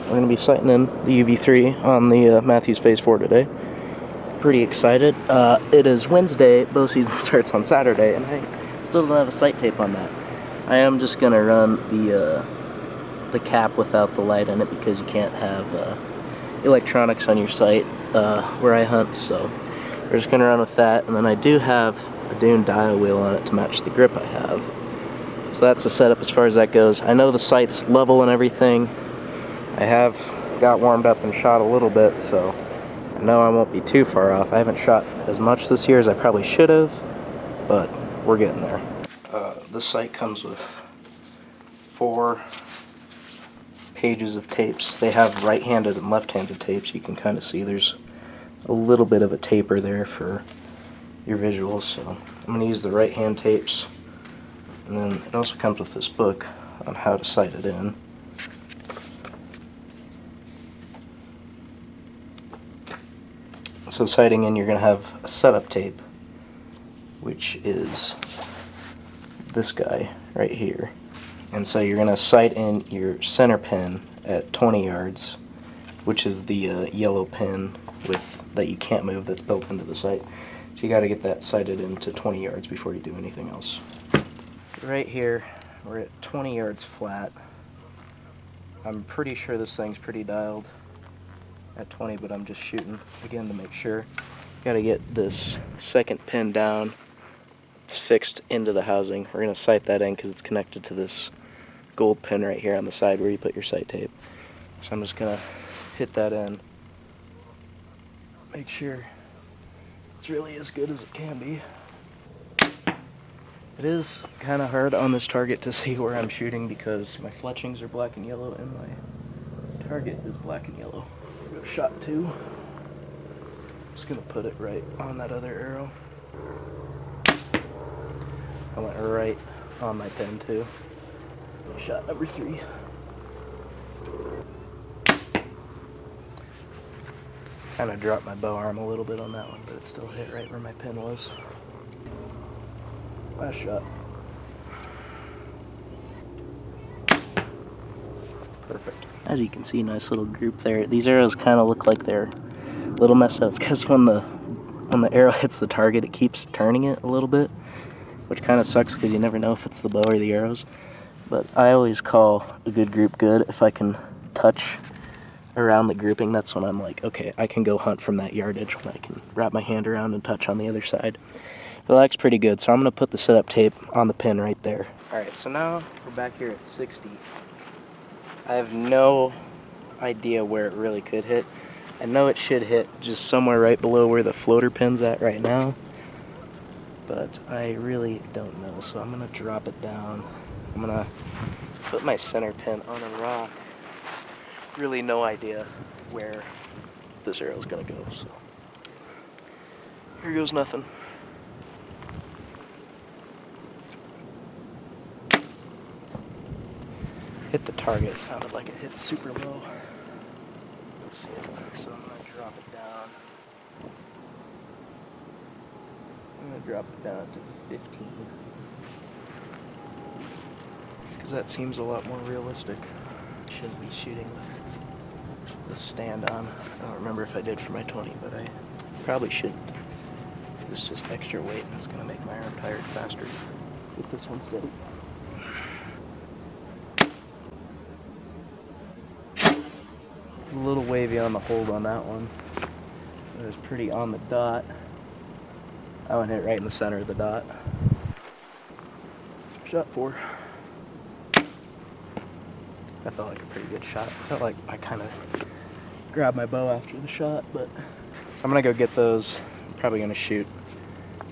We're going to be sighting in the UV3 on the Matthews Phase 4 today. Pretty excited. It is Wednesday, bow season starts on Saturday, and I still don't have a sight tape on that. I am just going to run the cap without the light in it because you can't have electronics on your sight where I hunt, so we're just going to run with that. And then I do have a Dune dial wheel on it to match the grip I have. So that's the setup as far as that goes. I know the sight's level and everything. I have got warmed up and shot a little bit, so I know I won't be too far off. I haven't shot as much this year as I probably should have, but we're getting there. This sight comes with 4 pages of tapes. They have right-handed and left-handed tapes. You can kind of see there's a little bit of a taper there for your visuals, so I'm going to use the right-hand tapes. And then it also comes with this book on how to sight it in. So sighting in, you're going to have a setup tape, which is this guy right here. And so you're going to sight in your center pin at 20 yards, which is the yellow pin that you can't move that's built into the sight. So you got to get that sighted into 20 yards before you do anything else. Right here, we're at 20 yards flat. I'm pretty sure this thing's pretty dialed at 20, but I'm just shooting again to make sure. Got to get this second pin down. It's fixed into the housing. We're going to sight that in because it's connected to this gold pin right here on the side where you put your sight tape. So I'm just going to hit that in. Make sure it's really as good as it can be. It is kind of hard on this target to see where I'm shooting because my fletchings are black and yellow and my target is black and yellow. Go shot 2. Just gonna put it right on that other arrow. I went right on my pin too. Shot number 3. Kind of dropped my bow arm a little bit on that one, but it still hit right where my pin was. Last shot. Perfect. As you can see, nice little group there. These arrows kind of look like they're a little messed up. It's because when the arrow hits the target, it keeps turning it a little bit, which kind of sucks because you never know if it's the bow or the arrows. But I always call a good group good if I can touch around the grouping. That's when I'm like, okay, I can go hunt from that yardage when I can wrap my hand around and touch on the other side. It looks pretty good, so I'm going to put the setup tape on the pin right there. Alright, so now we're back here at 60. I have no idea where it really could hit. I know it should hit just somewhere right below where the floater pin's at right now, but I really don't know, so I'm going to drop it down. I'm going to put my center pin on a rock. Really no idea where this arrow is going to go, so here goes nothing. Hit the target. It sounded like it hit super low. Let's see. So I'm going to drop it down. I'm going to drop it down to 15. Because that seems a lot more realistic. I shouldn't be shooting with the stand on. I don't remember if I did for my 20, but I probably shouldn't. It's just extra weight and it's going to make my arm tired faster. Get this one steady. A little wavy on the hold on that one. It was pretty on the dot. I went hit right in the center of the dot. Shot 4. That felt like a pretty good shot. Felt like I kind of grabbed my bow after the shot, but so I'm gonna go get those. I'm probably gonna shoot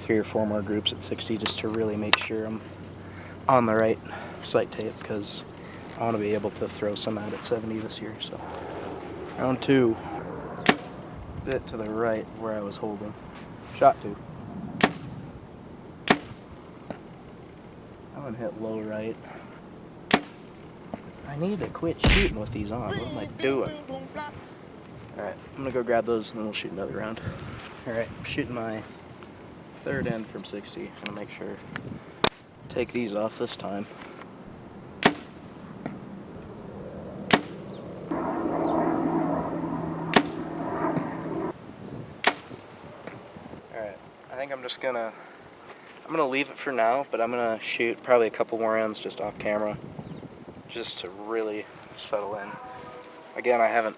3 or 4 more groups at 60 just to really make sure I'm on the right sight tape because I want to be able to throw some out at 70 this year. So. Round 2. Bit to the right where I was holding. Shot 2. That one hit low right. I need to quit shooting with these on. What am I doing? Alright, I'm gonna go grab those and then we'll shoot another round. Alright, I'm shooting my 3rd end from 60. I'm gonna make sure take these off this time. I'm gonna leave it for now, but I'm gonna shoot probably a couple more rounds just off camera, just to really settle in. Again, I haven't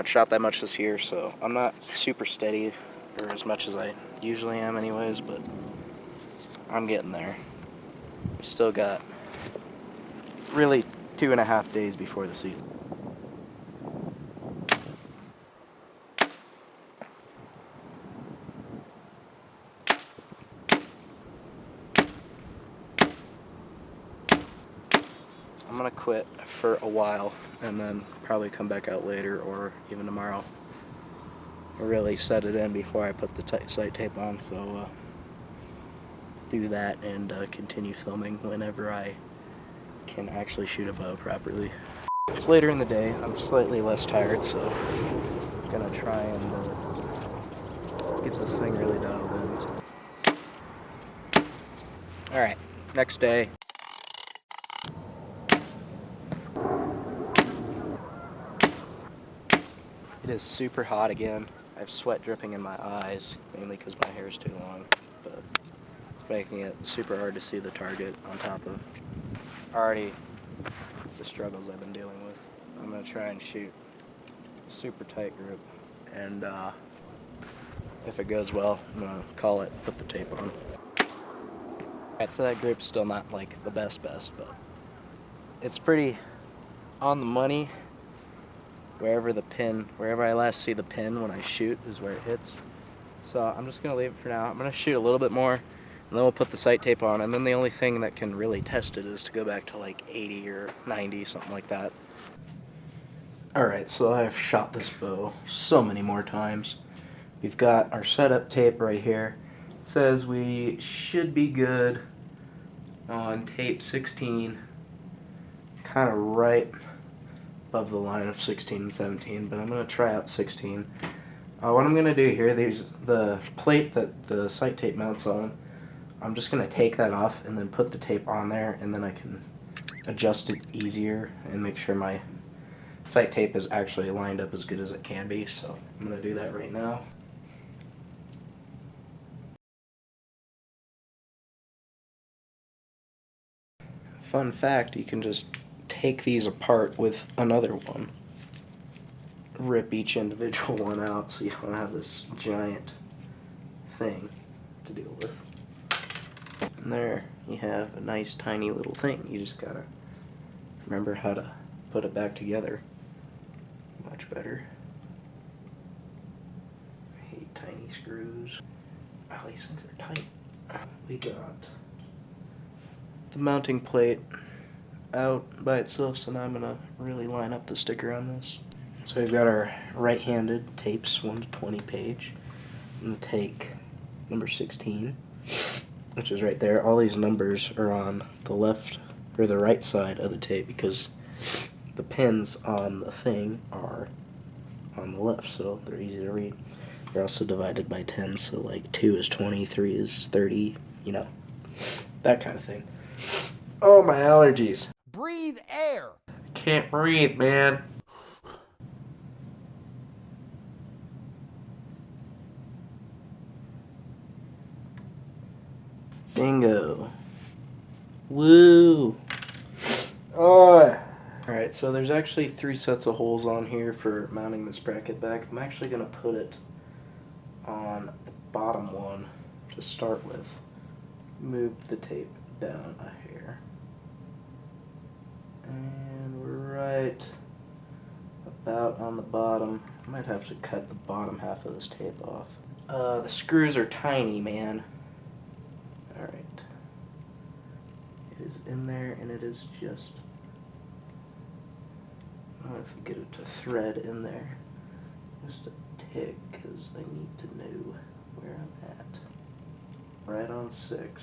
shot that much this year, so I'm not super steady, or as much as I usually am anyways, but I'm getting there. We still got really 2.5 days before the season. I'm gonna quit for a while and then probably come back out later or even tomorrow. I really set it in before I put the sight tape on, so do that and continue filming whenever I can actually shoot a bow properly. It's later in the day, I'm slightly less tired, so I'm gonna try and get this thing really dialed in. Alright, next day. It is super hot again. I have sweat dripping in my eyes, mainly because my hair is too long, but it's making it super hard to see the target on top of already the struggles I've been dealing with. I'm going to try and shoot a super tight group, and if it goes well, I'm going to call it, put the tape on. Alright, so that group's still not like the best, but it's pretty on the money. Wherever I last see the pin when I shoot is where it hits. So I'm just going to leave it for now. I'm going to shoot a little bit more, and then we'll put the sight tape on, and then the only thing that can really test it is to go back to like 80 or 90, something like that. Alright, so I've shot this bow so many more times. We've got our setup tape right here. It says we should be good on tape 16, kind of right above the line of 16 and 17, but I'm going to try out 16. What I'm going to do here, there's the plate that the sight tape mounts on. I'm just going to take that off and then put the tape on there, and then I can adjust it easier and make sure my sight tape is actually lined up as good as it can be. So I'm going to do that right now. Fun fact, you can just take these apart with another one. Rip each individual one out so you don't have this giant thing to deal with. And there you have a nice tiny little thing. You just gotta remember how to put it back together. Much better. I hate tiny screws. Oh, these things are tight. We got the mounting plate out by itself, so now I'm gonna really line up the sticker on this. So we've got our right-handed tapes 1 to 20 page. I'm gonna take number 16, which is right there. All these numbers are on the left or the right side of the tape because the pins on the thing are on the left, so they're easy to read. They're also divided by 10, so like 2 is 20, 3 is 30, you know, that kind of thing. Oh, my allergies. Breathe air. I can't breathe, man. Bingo. Woo. Oh. Alright, so there's actually 3 sets of holes on here for mounting this bracket back. I'm actually going to put it on the bottom one to start with. Move the tape down a hair. And we're right about on the bottom. I might have to cut the bottom half of this tape off. The screws are tiny, man. Alright. It is in there, and it is just... I don't have to get it to thread in there. Just a tick, because I need to know where I'm at. Right on 6.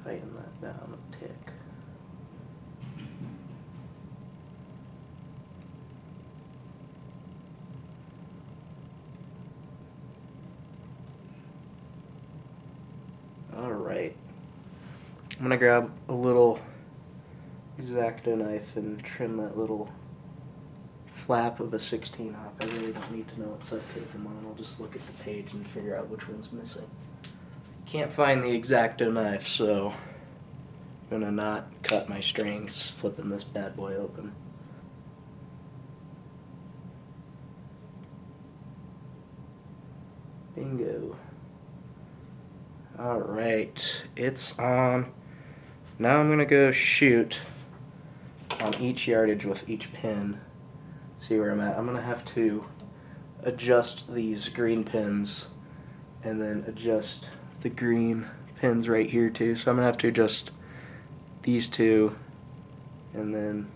Tighten that down a tick. Alright. I'm going to grab a little X-Acto knife and trim that little flap of a 16 off. I really don't need to know what sight tape I'm on. I'll just look at the page and figure out which one's missing. Can't find the X-Acto knife, so I'm gonna not cut my strings flipping this bad boy open. Bingo. Alright, it's on. Now I'm gonna go shoot on each yardage with each pin. See where I'm at. I'm gonna have to adjust these green pins and then adjust the green pins right here too. So I'm gonna have to adjust these two and then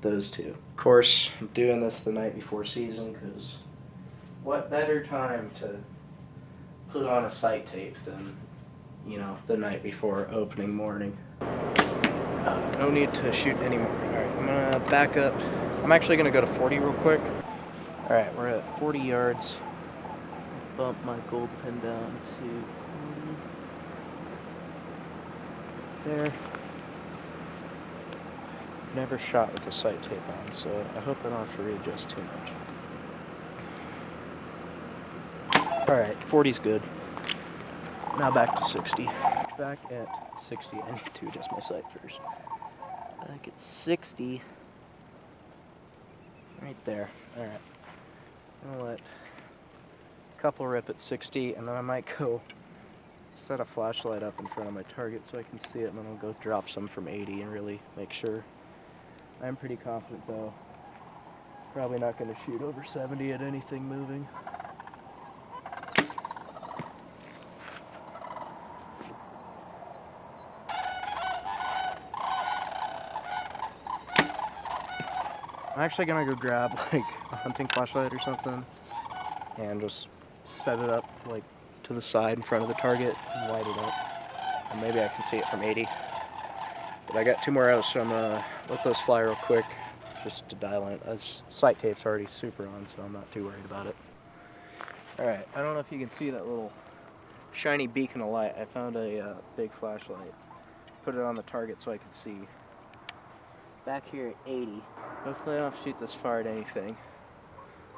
those two. Of course, I'm doing this the night before season because what better time to put on a sight tape than, you know, the night before opening morning. No need to shoot anymore. Alright, I'm gonna back up. I'm actually gonna go to 40 real quick. Alright, we're at 40 yards. Bump my gold pin down to 40. There. Never shot with the sight tape on, so I hope I don't have to readjust too much. Alright, 40's good. Now back to 60. Back at 60, I need to adjust my sight first. Back at 60. Right there. Alright. I'm gonna let a couple rip at 60, and then I might go set a flashlight up in front of my target so I can see it, and then I'll go drop some from 80 and really make sure. I'm pretty confident though. Probably not going to shoot over 70 at anything moving. I'm actually going to go grab like a hunting flashlight or something and just set it up like to the side in front of the target and light it up. And maybe I can see it from 80. But I got 2 more out, so I'm gonna let those fly real quick just to dial in. This sight tape's already super on, so I'm not too worried about it. Alright, I don't know if you can see that little shiny beacon of light. I found a big flashlight. Put it on the target so I could see. Back here at 80. Hopefully I don't have to shoot this far at anything.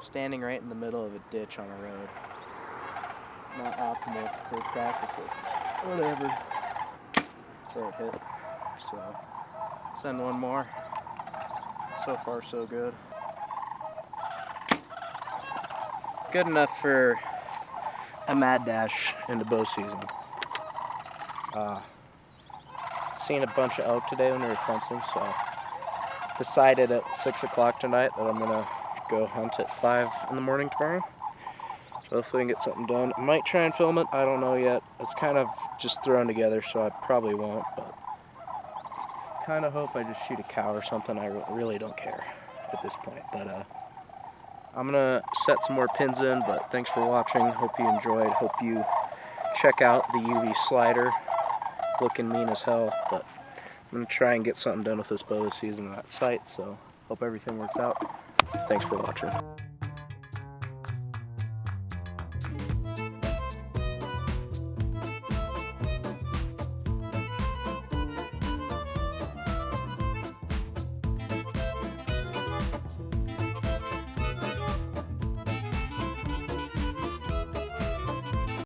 Standing right in the middle of a ditch on a road. Not optimal for practicing. Whatever. That's where it hit. So, send one more. So far, so good. Good enough for a mad dash into bow season. Seen a bunch of elk today when we were fencing, so decided at 6 o'clock tonight that I'm gonna go hunt at 5 in the morning tomorrow. So hopefully I can get something done. I might try and film it, I don't know yet. It's kind of just thrown together, so I probably won't, but kind of hope I just shoot a cow or something. I really don't care at this point, but I'm gonna set some more pins in. But thanks for watching. Hope you enjoyed. Hope you check out the UV slider. Looking mean as hell, but I'm gonna try and get something done with this bow this season on that sight. So hope everything works out. Thanks for watching.